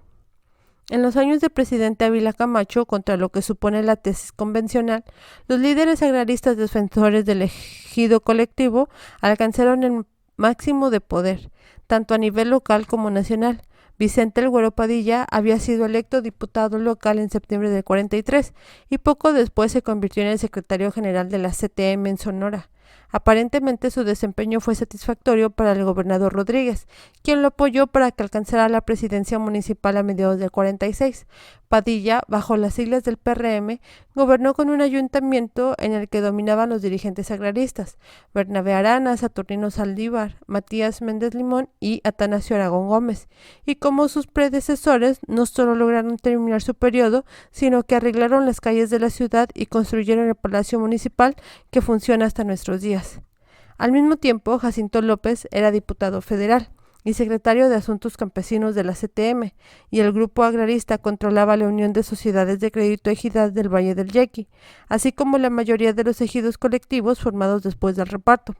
En los años de presidente Ávila Camacho, contra lo que supone la tesis convencional, los líderes agraristas defensores del ejido colectivo alcanzaron el máximo de poder, tanto a nivel local como nacional. Vicente El Güero Padilla había sido electo diputado local en septiembre del 43 y poco después se convirtió en el secretario general de la CTM en Sonora. Aparentemente su desempeño fue satisfactorio para el gobernador Rodríguez, quien lo apoyó para que alcanzara la presidencia municipal a mediados del 46. Padilla, bajo las siglas del PRM, gobernó con un ayuntamiento en el que dominaban los dirigentes agraristas, Bernabé Arana, Saturnino Saldívar, Matías Méndez Limón y Atanasio Aragón Gómez, y como sus predecesores, no solo lograron terminar su periodo, sino que arreglaron las calles de la ciudad y construyeron el Palacio Municipal, que funciona hasta nuestros días. Al mismo tiempo, Jacinto López era diputado federal y secretario de Asuntos Campesinos de la CTM, y el grupo agrarista controlaba la Unión de Sociedades de Crédito Ejidad del Valle del Yaqui, así como la mayoría de los ejidos colectivos formados después del reparto.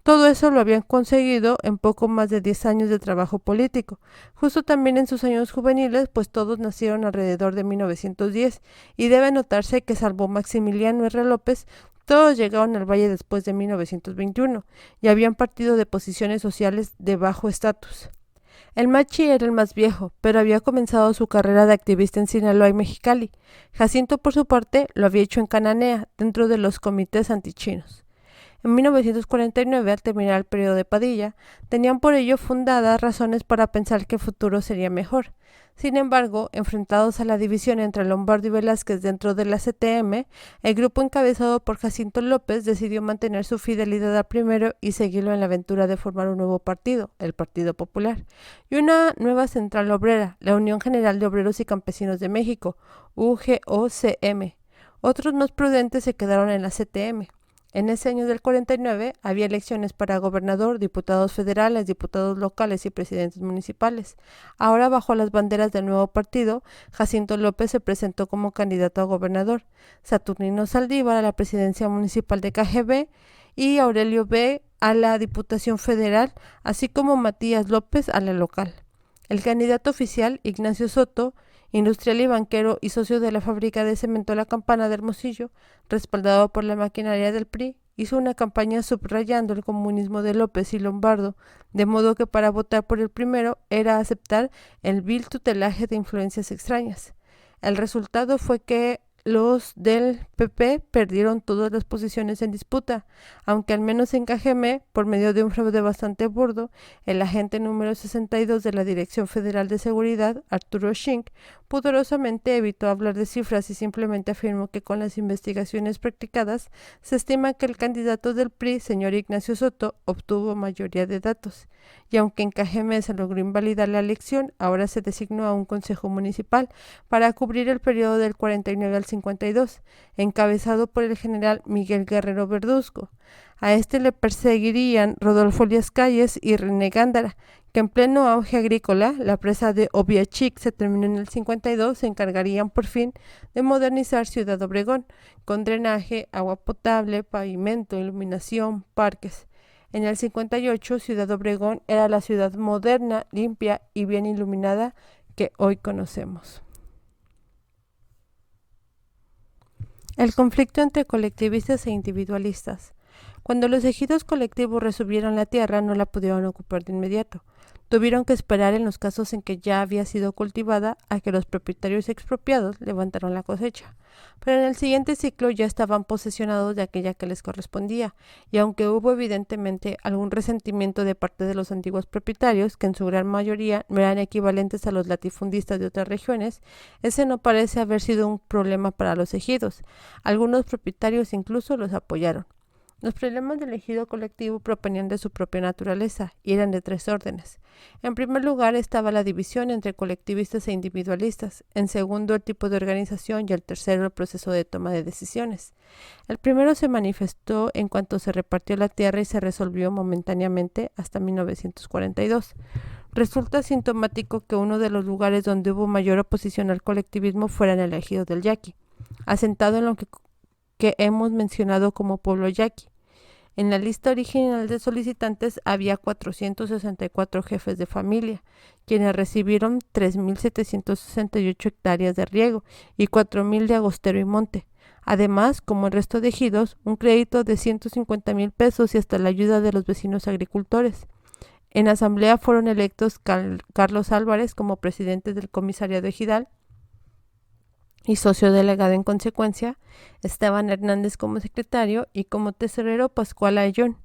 Todo eso lo habían conseguido en poco más de 10 años de trabajo político, justo también en sus años juveniles, pues todos nacieron alrededor de 1910, y debe notarse que salvo Maximiliano R. López, todos llegaron al Valle después de 1921 y habían partido de posiciones sociales de bajo estatus. El Machi era el más viejo, pero había comenzado su carrera de activista en Sinaloa y Mexicali. Jacinto, por su parte, lo había hecho en Cananea, dentro de los comités antichinos. En 1949, al terminar el periodo de Padilla, tenían por ello fundadas razones para pensar que el futuro sería mejor. Sin embargo, enfrentados a la división entre Lombardo y Velázquez dentro de la CTM, el grupo encabezado por Jacinto López decidió mantener su fidelidad al primero y seguirlo en la aventura de formar un nuevo partido, el Partido Popular, y una nueva central obrera, la Unión General de Obreros y Campesinos de México, UGOCM. Otros más prudentes se quedaron en la CTM. En ese año del 49 había elecciones para gobernador, diputados federales, diputados locales y presidentes municipales. Ahora, bajo las banderas del nuevo partido, Jacinto López se presentó como candidato a gobernador, Saturnino Saldívar a la presidencia municipal de KGB y Aurelio B. a la Diputación Federal, así como Matías López a la local. El candidato oficial, Ignacio Soto, industrial y banquero y socio de la fábrica de cemento La Campana de Hermosillo, respaldado por la maquinaria del PRI, hizo una campaña subrayando el comunismo de López y Lombardo, de modo que para votar por el primero era aceptar el vil tutelaje de influencias extrañas. El resultado fue que los del PP perdieron todas las posiciones en disputa, aunque al menos en Cajeme, por medio de un fraude bastante burdo, el agente número 62 de la Dirección Federal de Seguridad, Arturo Schink, pudorosamente evitó hablar de cifras y simplemente afirmó que con las investigaciones practicadas se estima que el candidato del PRI, señor Ignacio Soto, obtuvo mayoría de datos. y aunque en Cajeme se logró invalidar la elección, ahora se designó a un consejo municipal para cubrir el periodo del 49 al 52, encabezado por el general Miguel Guerrero Verduzco. A este le perseguirían Rodolfo Elías Calles y René Gándara, que en pleno auge agrícola, la presa de Oviachic se terminó en el 52, se encargarían por fin de modernizar Ciudad Obregón, con drenaje, agua potable, pavimento, iluminación, parques. En el 58, Ciudad Obregón era la ciudad moderna, limpia y bien iluminada que hoy conocemos. El conflicto entre colectivistas e individualistas. Cuando los ejidos colectivos recibieron la tierra, no la pudieron ocupar de inmediato. Tuvieron que esperar en los casos en que ya había sido cultivada a que los propietarios expropiados levantaron la cosecha. Pero en el siguiente ciclo ya estaban posesionados de aquella que les correspondía, y aunque hubo evidentemente algún resentimiento de parte de los antiguos propietarios, que en su gran mayoría no eran equivalentes a los latifundistas de otras regiones, ese no parece haber sido un problema para los ejidos. Algunos propietarios incluso los apoyaron. Los problemas del ejido colectivo provenían de su propia naturaleza y eran de tres órdenes. En primer lugar estaba la división entre colectivistas e individualistas, en segundo el tipo de organización y el tercero el proceso de toma de decisiones. El primero se manifestó en cuanto se repartió la tierra y se resolvió momentáneamente hasta 1942. Resulta sintomático que uno de los lugares donde hubo mayor oposición al colectivismo fuera en el ejido del Yaqui, asentado en lo que hemos mencionado como pueblo yaqui. En la lista original de solicitantes había 464 jefes de familia, quienes recibieron 3.768 hectáreas de riego y 4.000 de agostero y monte. Además, como el resto de ejidos, un crédito de 150,000 pesos y hasta la ayuda de los vecinos agricultores. En asamblea fueron electos Carlos Álvarez como presidente del comisariado ejidal y socio delegado en consecuencia, Esteban Hernández como secretario y como tesorero Pascual Ayllón.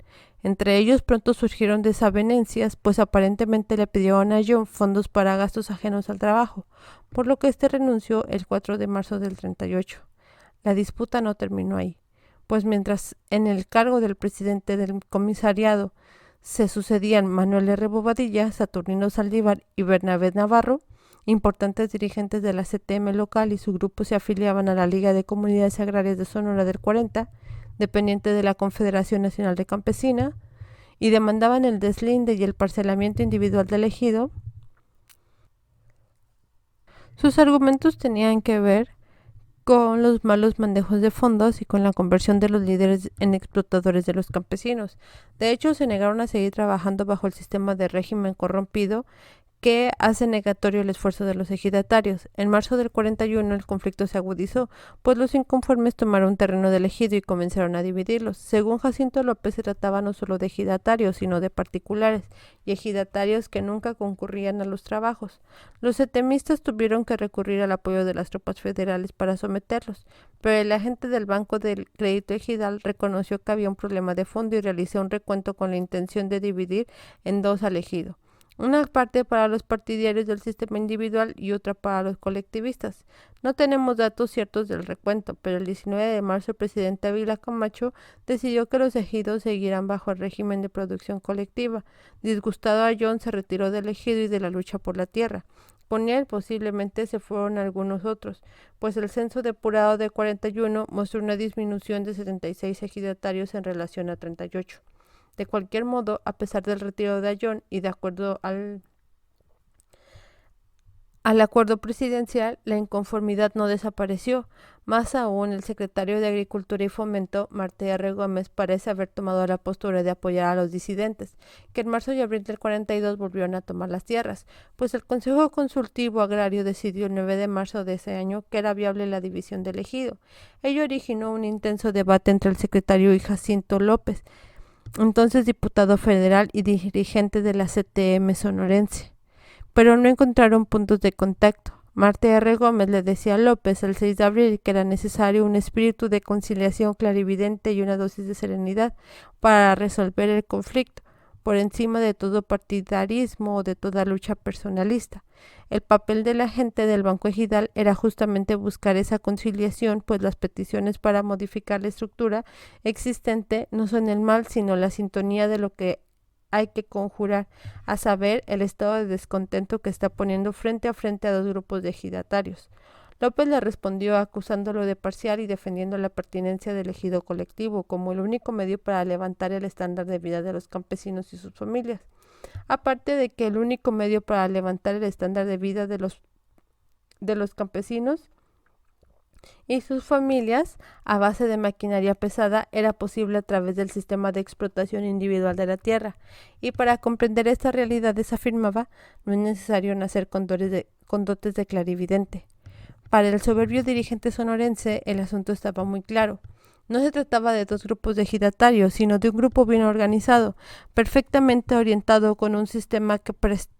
Entre ellos pronto surgieron desavenencias, pues aparentemente le pidieron a Ayllón fondos para gastos ajenos al trabajo, por lo que este renunció el 4 de marzo del 38. La disputa no terminó ahí, pues mientras en el cargo del presidente del comisariado se sucedían Manuel R. Bobadilla, Saturnino Saldívar y Bernabé Navarro, importantes dirigentes de la CTM local y su grupo se afiliaban a la Liga de Comunidades Agrarias de Sonora del 40, dependiente de la Confederación Nacional de Campesina, y demandaban el deslinde y el parcelamiento individual del ejido. Sus argumentos tenían que ver con los malos manejos de fondos y con la conversión de los líderes en explotadores de los campesinos. De hecho, se negaron a seguir trabajando bajo el sistema de régimen corrompido que hace negatorio el esfuerzo de los ejidatarios. En marzo del 41 el conflicto se agudizó, pues los inconformes tomaron terreno del ejido y comenzaron a dividirlos. Según Jacinto López, se trataba no solo de ejidatarios, sino de particulares y ejidatarios que nunca concurrían a los trabajos. Los setemistas tuvieron que recurrir al apoyo de las tropas federales para someterlos, pero el agente del Banco del Crédito Ejidal reconoció que había un problema de fondo y realizó un recuento con la intención de dividir en dos al ejido. Una parte para los partidarios del sistema individual y otra para los colectivistas. No tenemos datos ciertos del recuento, pero el 19 de marzo el presidente Ávila Camacho decidió que los ejidos seguirán bajo el régimen de producción colectiva. Disgustado, Ayllón se retiró del ejido y de la lucha por la tierra. Con él posiblemente se fueron algunos otros, pues el censo depurado de 41 mostró una disminución de 76 ejidatarios en relación a 38. De cualquier modo, a pesar del retiro de Ayllón y de acuerdo al acuerdo presidencial, la inconformidad no desapareció. Más aún, el secretario de Agricultura y Fomento, Marte R. Gómez, parece haber tomado la postura de apoyar a los disidentes, que en marzo y abril del 42 volvieron a tomar las tierras, pues el Consejo Consultivo Agrario decidió el 9 de marzo de ese año que era viable la división del ejido. Ello originó un intenso debate entre el secretario y Jacinto López, entonces diputado federal y dirigente de la CTM sonorense, pero no encontraron puntos de contacto. Marte R. Gómez le decía a López el 6 de abril que era necesario un espíritu de conciliación clarividente y una dosis de serenidad para resolver el conflicto, por encima de todo partidarismo o de toda lucha personalista. El papel de la gente del Banco Ejidal era justamente buscar esa conciliación, pues las peticiones para modificar la estructura existente no son el mal, sino la sintonía de lo que hay que conjurar, a saber, el estado de descontento que está poniendo frente a frente a dos grupos de ejidatarios. López le respondió acusándolo de parcial y defendiendo la pertinencia del ejido colectivo como el único medio para levantar el estándar de vida de los campesinos y sus familias. Aparte de que el único medio para levantar el estándar de vida de los campesinos y sus familias a base de maquinaria pesada era posible a través del sistema de explotación individual de la tierra. Y para comprender estas realidades, afirmaba, no es necesario nacer con dotes de clarividente. Para el soberbio dirigente sonorense, el asunto estaba muy claro. No se trataba de dos grupos de ejidatarios, sino de un grupo bien organizado, perfectamente orientado, con un sistema que prestigia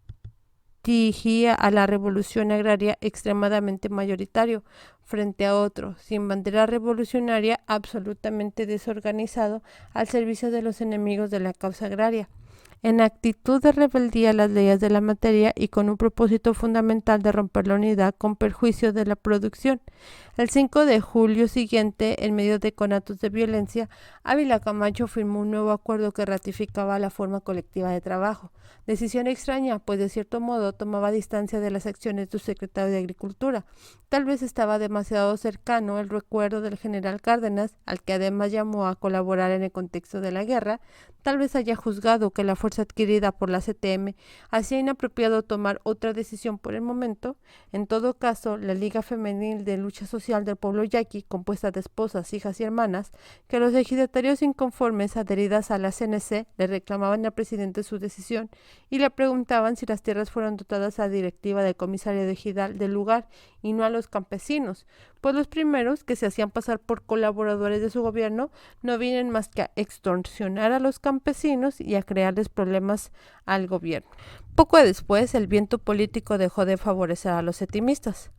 a la revolución agraria extremadamente mayoritario, frente a otro, sin bandera revolucionaria, absolutamente desorganizado, al servicio de los enemigos de la causa agraria, en actitud de rebeldía a las leyes de la materia y con un propósito fundamental de romper la unidad con perjuicio de la producción. El 5 de julio siguiente, en medio de conatos de violencia, Ávila Camacho firmó un nuevo acuerdo que ratificaba la forma colectiva de trabajo. Decisión extraña, pues de cierto modo tomaba distancia de las acciones del secretario de Agricultura. Tal vez estaba demasiado cercano el recuerdo del general Cárdenas, al que además llamó a colaborar en el contexto de la guerra. Tal vez haya juzgado que la fuerza adquirida por la CTM hacía inapropiado tomar otra decisión por el momento. En todo caso, la Liga Femenil de Lucha Social del Pueblo Yaqui, compuesta de esposas, hijas y hermanas, que los ejidatarios inconformes adheridas a la CNC le reclamaban al presidente su decisión y le preguntaban si las tierras fueron dotadas a la directiva del comisario de ejidal del lugar y no a los campesinos, pues los primeros, que se hacían pasar por colaboradores de su gobierno, no vienen más que a extorsionar a los campesinos y a crearles problemas al gobierno. Poco después, el viento político dejó de favorecer a los setimistas.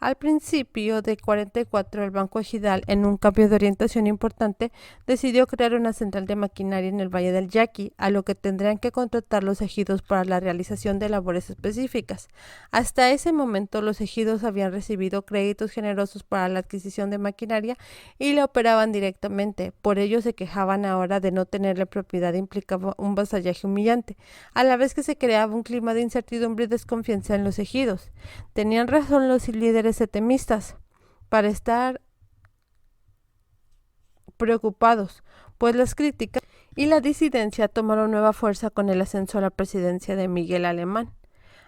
Al principio de 44, el Banco Ejidal, en un cambio de orientación importante, decidió crear una central de maquinaria en el Valle del Yaqui, a lo que tendrían que contratar los ejidos para la realización de labores específicas. Hasta ese momento, los ejidos habían recibido créditos generosos para la adquisición de maquinaria y la operaban directamente. Por ello se quejaban ahora de no tenerla en propiedad, implicaba un vasallaje humillante, a la vez que se creaba un clima de incertidumbre y desconfianza en los ejidos. Tenían razón los líderes setemistas para estar preocupados, pues las críticas y la disidencia tomaron nueva fuerza con el ascenso a la presidencia de Miguel Alemán.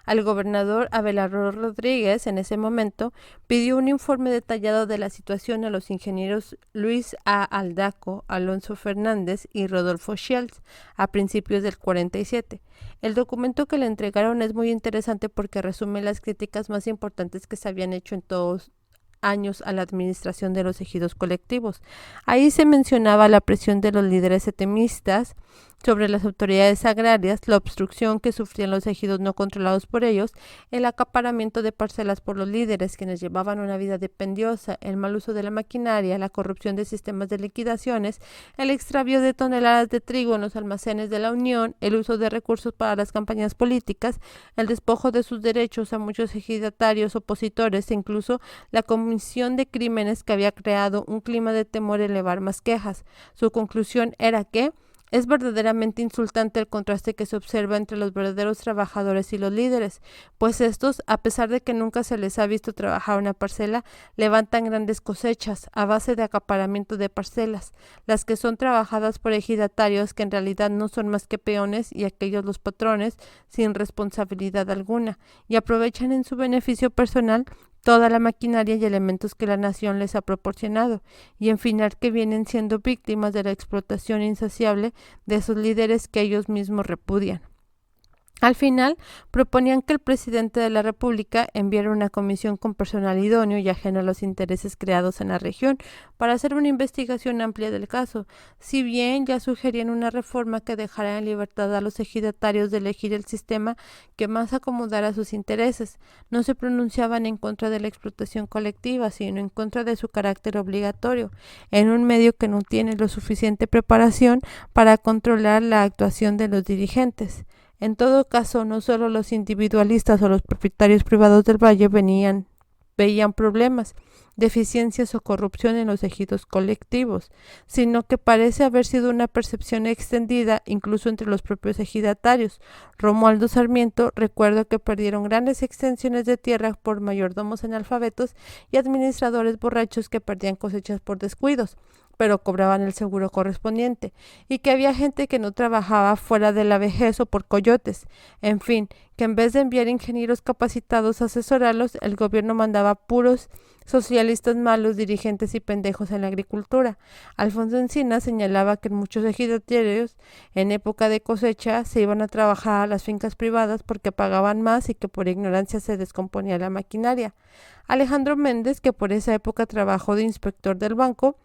Al gobernador Abelardo Rodríguez, en ese momento, pidió un informe detallado de la situación a los ingenieros Luis A. Aldaco, Alonso Fernández y Rodolfo Schultz a principios del 47. El documento que le entregaron es muy interesante porque resume las críticas más importantes que se habían hecho en todos años a la administración de los ejidos colectivos. Ahí se mencionaba la presión de los líderes setemistas sobre las autoridades agrarias, la obstrucción que sufrían los ejidos no controlados por ellos, el acaparamiento de parcelas por los líderes, quienes llevaban una vida dependiosa, el mal uso de la maquinaria, la corrupción de sistemas de liquidaciones, el extravío de toneladas de trigo en los almacenes de la Unión, el uso de recursos para las campañas políticas, el despojo de sus derechos a muchos ejidatarios opositores e incluso la comisión de crímenes que había creado un clima de temor a elevar más quejas. Su conclusión era que es verdaderamente insultante el contraste que se observa entre los verdaderos trabajadores y los líderes, pues estos, a pesar de que nunca se les ha visto trabajar una parcela, levantan grandes cosechas a base de acaparamiento de parcelas, las que son trabajadas por ejidatarios que en realidad no son más que peones y aquellos los patrones sin responsabilidad alguna, y aprovechan en su beneficio personal toda la maquinaria y elementos que la nación les ha proporcionado, y en final que vienen siendo víctimas de la explotación insaciable de esos líderes que ellos mismos repudian. Al final, proponían que el presidente de la República enviara una comisión con personal idóneo y ajeno a los intereses creados en la región para hacer una investigación amplia del caso. Si bien ya sugerían una reforma que dejara en libertad a los ejidatarios de elegir el sistema que más acomodara a sus intereses, no se pronunciaban en contra de la explotación colectiva, sino en contra de su carácter obligatorio, en un medio que no tiene lo suficiente preparación para controlar la actuación de los dirigentes. En todo caso, no solo los individualistas o los propietarios privados del valle venían veían problemas, deficiencias o corrupción en los ejidos colectivos, sino que parece haber sido una percepción extendida incluso entre los propios ejidatarios. Romualdo Sarmiento recuerda que perdieron grandes extensiones de tierra por mayordomos analfabetos y administradores borrachos que perdían cosechas por descuidos, pero cobraban el seguro correspondiente, y que había gente que no trabajaba fuera de la vejez o por coyotes. En fin, que en vez de enviar ingenieros capacitados a asesorarlos, el gobierno mandaba puros socialistas malos, dirigentes y pendejos en la agricultura. Alfonso Encinas señalaba que muchos ejidatarios en época de cosecha se iban a trabajar a las fincas privadas porque pagaban más y que por ignorancia se descomponía la maquinaria. Alejandro Méndez, que por esa época trabajó de inspector del banco,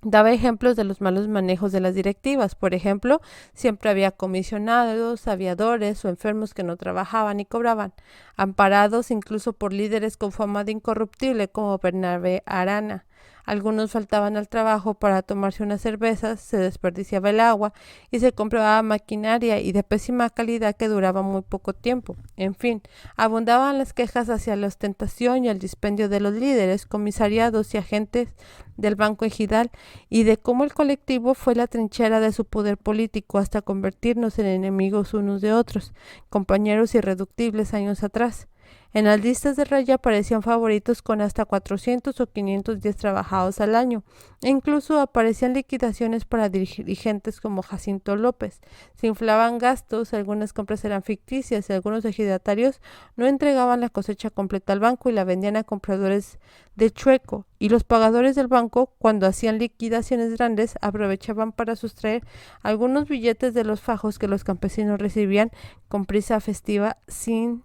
daba ejemplos de los malos manejos de las directivas. Por ejemplo, siempre había comisionados, aviadores o enfermos que no trabajaban y cobraban, amparados incluso por líderes con fama de incorruptible como Bernabé Arana. Algunos faltaban al trabajo para tomarse unas cervezas, se desperdiciaba el agua y se compraba maquinaria y de pésima calidad que duraba muy poco tiempo. En fin, abundaban las quejas hacia la ostentación y el dispendio de los líderes, comisariados y agentes del Banco Ejidal, y de cómo el colectivo fue la trinchera de su poder político hasta convertirnos en enemigos unos de otros, compañeros irreductibles años atrás. En las listas de raya aparecían favoritos con hasta 400 o 510 trabajados al año, e incluso aparecían liquidaciones para dirigentes como Jacinto López. Se inflaban gastos, algunas compras eran ficticias y algunos ejidatarios no entregaban la cosecha completa al banco y la vendían a compradores de chueco, y los pagadores del banco, cuando hacían liquidaciones grandes, aprovechaban para sustraer algunos billetes de los fajos que los campesinos recibían con prisa festiva sin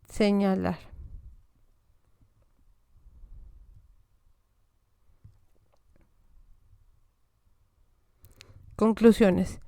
señalar. Conclusiones.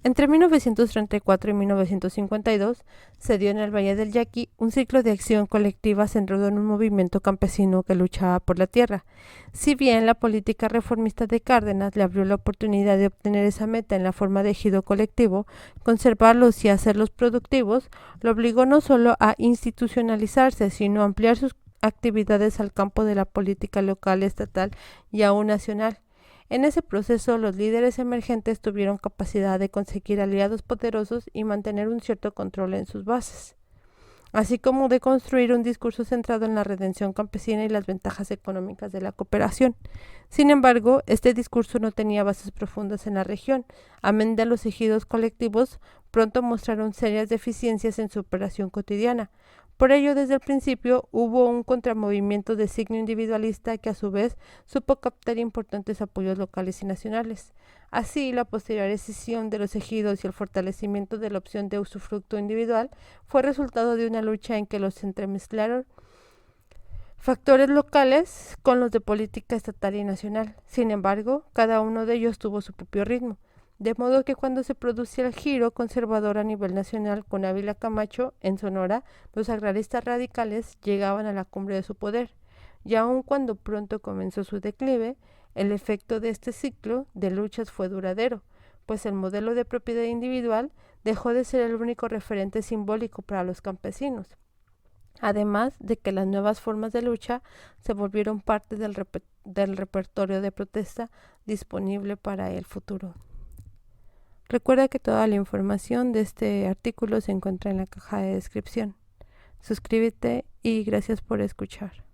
Entre 1934 y 1952 se dio en el Valle del Yaqui un ciclo de acción colectiva centrado en un movimiento campesino que luchaba por la tierra. Si bien la política reformista de Cárdenas le abrió la oportunidad de obtener esa meta en la forma de ejido colectivo, conservarlos y hacerlos productivos, lo obligó no solo a institucionalizarse, sino a ampliar sus actividades al campo de la política local, estatal y aún nacional. En ese proceso, los líderes emergentes tuvieron capacidad de conseguir aliados poderosos y mantener un cierto control en sus bases, así como de construir un discurso centrado en la redención campesina y las ventajas económicas de la cooperación. Sin embargo, este discurso no tenía bases profundas en la región. Amén de los ejidos colectivos, pronto mostraron serias deficiencias en su operación cotidiana. Por ello, desde el principio hubo un contramovimiento de signo individualista que a su vez supo captar importantes apoyos locales y nacionales. Así, la posterior escisión de los ejidos y el fortalecimiento de la opción de usufructo individual fue resultado de una lucha en que los entremezclaron factores locales con los de política estatal y nacional. Sin embargo, cada uno de ellos tuvo su propio ritmo. De modo que cuando se producía el giro conservador a nivel nacional con Ávila Camacho en Sonora, los agraristas radicales llegaban a la cumbre de su poder. Y aun cuando pronto comenzó su declive, el efecto de este ciclo de luchas fue duradero, pues el modelo de propiedad individual dejó de ser el único referente simbólico para los campesinos, además de que las nuevas formas de lucha se volvieron parte del repertorio de protesta disponible para el futuro. Recuerda que toda la información de este artículo se encuentra en la caja de descripción. Suscríbete y gracias por escuchar.